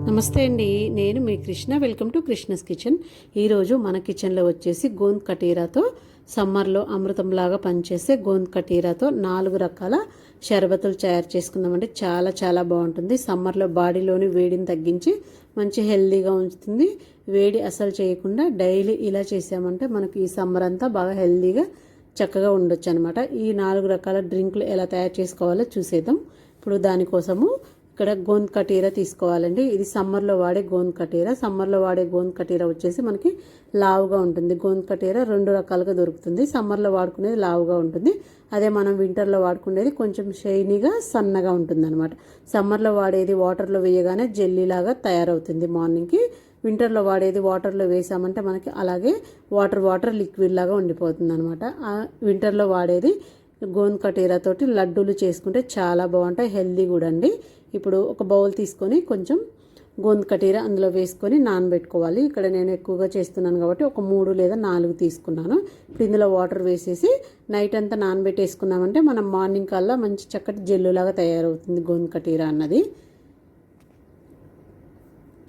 నమస్తే అండి. నేను మీ Krishna. Welcome to Krishna's kitchen. ఈరోజు మన కిచెన్లో వచ్చేసి గోంద్ కటీరాతో సమ్మర్లో అమృతంలాగా పనిచేసే గోంద్ కటీరాతో 4 రకాల షర్బతులు తయారు చేసుకుందామంటే చాలా చాలా బాగుంటుంది. సమ్మర్లో బాడీలోని వేడిని తగ్గించి మంచి హెల్దీగా ఉంచుతుంది. వేడి అసలు చేయకుండా డైలీ ఇలా చేసామంటే మనకి ఈ సమ్మర్ అంతా బాగా హెల్దీగా చక్కగా ఉండొచ్చు అనమాట. ఈ 4 రకాల డ్రింకులు ఎలా తయారు చేసుకోవాలో చూసేద్దాం. ఇప్పుడు దానికోసము ఇక్కడ గోంద్ కటీరా తీసుకోవాలండి. ఇది సమ్మర్లో వాడే గోంద్ కటీరా. సమ్మర్లో వాడే గోంద్ కటీరా వచ్చేసి మనకి లావుగా ఉంటుంది. గోంద్ కటీరా 2 రకాలుగా దొరుకుతుంది. సమ్మర్లో వాడుకునేది లావుగా ఉంటుంది. అదే మనం వింటర్లో వాడుకునేది కొంచెం షైనీగా సన్నగా ఉంటుంది అనమాట. సమ్మర్లో వాడేది వాటర్లో వేయగానే జెల్లీలాగా తయారవుతుంది మార్నింగ్కి. వింటర్లో వాడేది వాటర్లో వేసామంటే మనకి అలాగే వాటర్ లిక్విడ్ లాగా ఉండిపోతుంది అనమాట. వింటర్లో వాడేది గోంద్ కటీరా తోటి లడ్డూలు చేసుకుంటే చాలా బాగుంటాయి, హెల్దీ కూడా అండి. ఇప్పుడు ఒక బౌల్ తీసుకొని కొంచెం గోంద్ కటీరా అందులో వేసుకొని నానబెట్టుకోవాలి. ఇక్కడ నేను ఎక్కువగా చేస్తున్నాను కాబట్టి ఒక 3 లేదా 4 తీసుకున్నాను. ఇప్పుడు ఇందులో వాటర్ వేసేసి నైట్ అంతా నానబెట్టేసుకున్నామంటే మనం మార్నింగ్ కల్లా మంచి చక్కటి జెల్లులాగా తయారవుతుంది గోంద్ కటీరా అన్నది.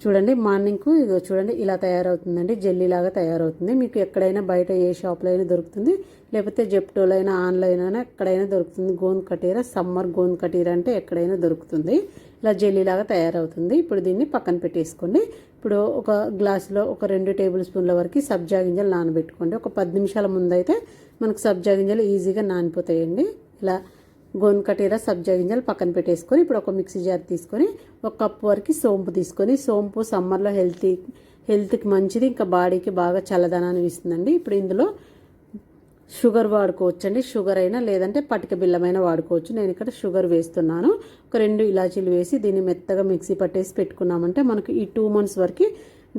చూడండి మార్నింగ్కు ఇదో చూడండి ఇలా తయారవుతుందండి, జెల్లీలాగా తయారవుతుంది. మీకు ఎక్కడైనా బయట ఏ షాప్లో అయినా దొరుకుతుంది, లేకపోతే జెప్టోలో అయినా ఆన్లైన్ అయినా ఎక్కడైనా దొరుకుతుంది. గోంద్ కటీరా సమ్మర్ గోంద్ కటీరా అంటే ఎక్కడైనా దొరుకుతుంది. ఇలా జెల్లీలాగా తయారవుతుంది. ఇప్పుడు దీన్ని పక్కన పెట్టేసుకోండి. ఇప్పుడు ఒక గ్లాసులో ఒక 2 టేబుల్ స్పూన్ల వరకు సబ్జా గింజలు నానబెట్టుకోండి. ఒక 10 నిమిషాల ముందు అయితే మనకు సబ్జా గింజలు ఈజీగా నానిపోతాయండి. ఇలా గోంద్ కటీరా సబ్జా గింజలు పక్కన పెట్టేసుకొని ఇప్పుడు ఒక మిక్సీ జార్ తీసుకొని 1 కప్పు వరకు సోంపు తీసుకొని, సోంపు సమ్మర్లో హెల్త్కి మంచిది, ఇంకా బాడీకి బాగా చల్లదనాన్ని ఇస్తుందండి. ఇప్పుడు ఇందులో షుగర్ వాడుకోవచ్చండి. షుగర్ అయినా లేదంటే పటిక బిల్లమైనా వాడుకోవచ్చు. నేను ఇక్కడ షుగర్ వేస్తున్నాను. ఒక 2 ఇలాచీలు వేసి దీన్ని మెత్తగా మిక్సీ పట్టేసి పెట్టుకున్నామంటే మనకి ఈ 2 months వరకు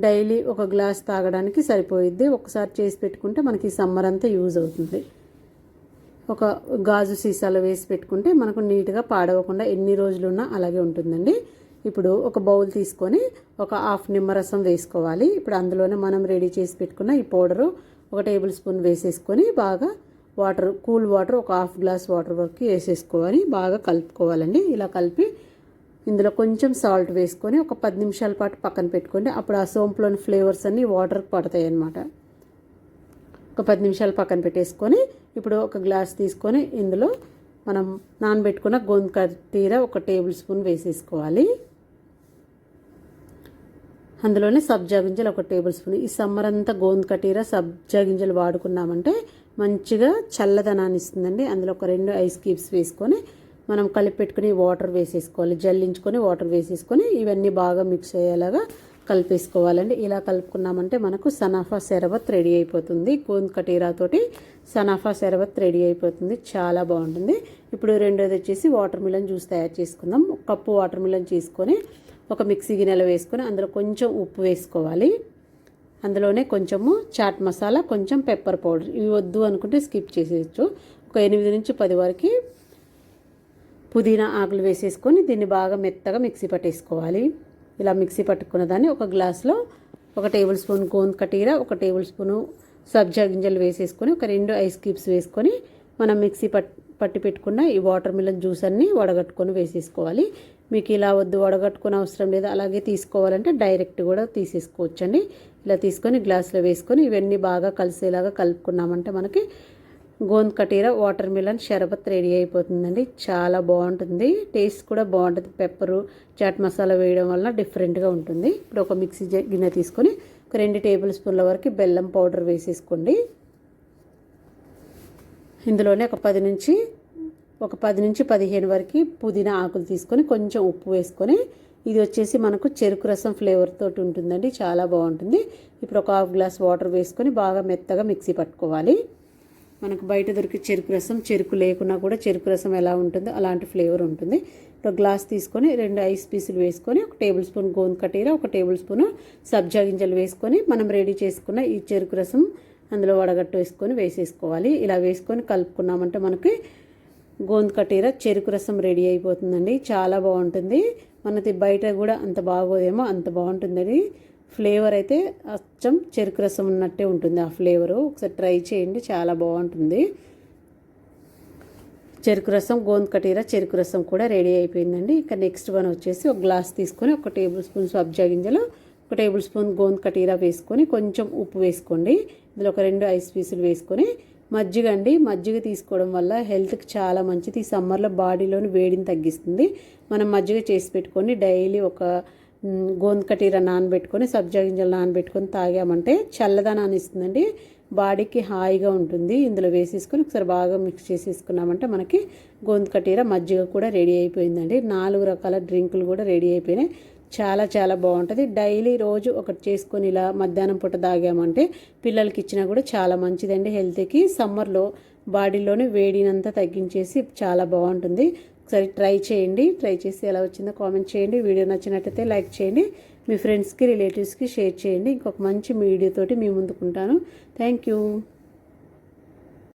డైలీ ఒక గ్లాస్ తాగడానికి సరిపోయిద్ది. ఒకసారి చేసి పెట్టుకుంటే మనకి సమ్మర్ అంతా యూజ్ అవుతుంది. ఒక గాజు సీసాలో వేసి పెట్టుకుంటే మనకు నీట్గా పాడవకుండా ఎన్ని రోజులున్నా అలాగే ఉంటుందండి. ఇప్పుడు ఒక బౌల్ తీసుకొని ఒక 1/2 నిమ్మరసం వేసుకోవాలి. ఇప్పుడు అందులోనే మనం రెడీ చేసి పెట్టుకున్న ఈ పౌడరు 1 టేబుల్ స్పూన్ వేసేసుకొని బాగా కూల్ వాటర్ ఒక 1/2 గ్లాస్ వాటర్ వరకు వేసేసుకోవాలి. బాగా కలుపుకోవాలండి. ఇలా కలిపి ఇందులో కొంచెం సాల్ట్ వేసుకొని ఒక 10 నిమిషాల పాటు పక్కన పెట్టుకోండి. అప్పుడు ఆ సోంపులోని ఫ్లేవర్స్ అన్నీ వాటర్కి పడతాయి అన్నమాట. ఒక 10 నిమిషాలు పక్కన పెట్టేసుకొని ఇప్పుడు ఒక గ్లాస్ తీసుకొని ఇందులో మనం నానబెట్టుకున్న గోంద్ కటీరా 1 టేబుల్ స్పూన్ వేసేసుకోవాలి. అందులోనే సబ్జా గింజలు 1 టేబుల్ స్పూన్. ఈ సమ్మర్ అంతా గోంద్ కటీరా సబ్జా గింజలు వాడుకున్నామంటే మంచిగా చల్లదనాన్ని ఇస్తుందండి. అందులో ఒక 2 ఐస్ క్యూబ్స్ వేసుకొని మనం కలిపి పెట్టుకుని వాటర్ వేసేసుకోవాలి. జల్లించుకొని వాటర్ వేసేసుకొని ఇవన్నీ బాగా మిక్స్ అయ్యేలాగా కలిపేసుకోవాలండి. ఇలా కలుపుకున్నామంటే మనకు సనాఫా షర్బత్ రెడీ అయిపోతుంది. గోంద్ కటీరా తోటి సనాఫా షర్బత్ రెడీ అయిపోతుంది, చాలా బాగుంటుంది. ఇప్పుడు రెండోది వచ్చేసి వాటర్ మిలన్ జ్యూస్ తయారు చేసుకుందాం. 1 కప్పు వాటర్ మిలన్ తీసుకొని ఒక మిక్సీ గిన్నెలో వేసుకొని అందులో కొంచెం ఉప్పు వేసుకోవాలి. అందులోనే కొంచెము చాట్ మసాలా, కొంచెం పెప్పర్ పౌడర్. ఇవి వద్దు అనుకుంటే స్కిప్ చేసేయచ్చు. ఒక 8 నుంచి 10 వరకు పుదీనా ఆకులు వేసేసుకొని దీన్ని బాగా మెత్తగా మిక్సీ పట్టేసుకోవాలి. ఇలా మిక్సీ పట్టుకున్న దాన్ని ఒక గ్లాస్లో 1 table spoon gond కటీరా, 1 table spoon సబ్జా గింజలు వేసేసుకొని ఒక 2 ఐస్ క్యూబ్స్ వేసుకొని మనం మిక్సీ పట్టి పెట్టుకున్న ఈ వాటర్ మిలన్ జ్యూస్ అన్ని వడగట్టుకొని వేసేసుకోవాలి. మీకు ఇలా వద్దు వడగట్టుకునే అవసరం లేదు, అలాగే తీసుకోవాలంటే డైరెక్ట్ కూడా తీసేసుకోవచ్చండి. ఇలా తీసుకొని గ్లాస్లో వేసుకొని ఇవన్నీ బాగా కలిసేలాగా కలుపుకున్నామంటే మనకి గోంద్ కటీరా వాటర్ మిలన్ షర్బత్ రెడీ అయిపోతుందండి. చాలా బాగుంటుంది, టేస్ట్ కూడా బాగుంటుంది. పెప్పరు చాట్ మసాలా వేయడం వల్ల డిఫరెంట్గా ఉంటుంది. ఇప్పుడు ఒక మిక్సీ గిన్నె తీసుకొని ఒక 2 టేబుల్ స్పూన్ల వరకు బెల్లం పౌడర్ వేసేసుకోండి. ఇందులోనే ఒక 10 నుంచి 15 వరకు పుదీనా ఆకులు తీసుకొని కొంచెం ఉప్పు వేసుకొని, ఇది వచ్చేసి మనకు చెరుకు రసం ఫ్లేవర్ తోటి ఉంటుందండి, చాలా బాగుంటుంది. ఇప్పుడు ఒక 1/2 గ్లాస్ వాటర్ వేసుకొని బాగా మెత్తగా మిక్సీ పట్టుకోవాలి. మనకు బయట దొరికే చెరుకు రసం, చెరుకు లేకున్నా కూడా చెరుకు రసం ఎలా ఉంటుందో అలాంటి ఫ్లేవర్ ఉంటుంది. ఒక గ్లాస్ తీసుకొని 2 ఐస్ పీసులు వేసుకొని 1 table spoon gond కటీరా, 1 table spoon సబ్జా గింజలు వేసుకొని మనం రెడీ చేసుకున్న ఈ చెరుకు రసం అందులో వడగట్టు వేసుకొని వేసేసుకోవాలి. ఇలా వేసుకొని కలుపుకున్నామంటే మనకి గోంద్ కటీరా చెరుకు రసం రెడీ అయిపోతుందండి, చాలా బాగుంటుంది. మనది బయట కూడా అంత బాగోదేమో అంత బాగుంటుందండి. ఫ్లేవర్ అయితే అచ్చం చెరుకు రసం ఉన్నట్టే ఉంటుంది ఆ ఫ్లేవరు. ఒకసారి ట్రై చేయండి, చాలా బాగుంటుంది. చెరుకు రసం, గోంద్ కటీరా చెరుకు రసం కూడా రెడీ అయిపోయిందండి. ఇంకా నెక్స్ట్ వన్ వచ్చేసి ఒక గ్లాస్ తీసుకొని 1 టేబుల్ స్పూన్ సబ్జా గింజలు, 1 టేబుల్ స్పూన్ గోంద్ కటీరా వేసుకొని కొంచెం ఉప్పు వేసుకోండి. ఇందులో ఒక 2 ఐస్ పీసులు వేసుకొని మజ్జిగ అండి, మజ్జిగ తీసుకోవడం వల్ల హెల్త్కి చాలా మంచిది. ఈ సమ్మర్లో బాడీలోని వేడిని తగ్గిస్తుంది. మనం మజ్జిగ చేసి పెట్టుకొని డైలీ ఒక గోంద్ కటీరా నానబెట్టుకొని సబ్జా గింజలు నానబెట్టుకొని తాగామంటే చల్లదనాన్ని ఇస్తుందండి, బాడీకి హాయిగా ఉంటుంది. ఇందులో వేసేసుకొని ఒకసారి బాగా మిక్స్ చేసేసుకున్నామంటే మనకి గోంద్ కటీరా మజ్జిగ కూడా రెడీ అయిపోయిందండి. 4 రకాల డ్రింకులు కూడా రెడీ అయిపోయినాయి. చాలా చాలా బాగుంటుంది. డైలీ రోజు ఒకటి చేసుకొని ఇలా మధ్యాహ్నం పూట తాగామంటే పిల్లలకి ఇచ్చినా కూడా చాలా మంచిదండి హెల్త్కి. సమ్మర్లో బాడీలోని వేడినంతా తగ్గించేసి చాలా బాగుంటుంది. ఒకసారి ట్రై చేయండి. ట్రై చేసి ఎలా వచ్చిందో కామెంట్ చేయండి. వీడియో నచ్చినట్టయితే లైక్ చేయండి. మీ ఫ్రెండ్స్కి రిలేటివ్స్కి షేర్ చేయండి. ఇంకొక మంచి వీడియోతోటి మీ ముందుకుంటాను. Thank you.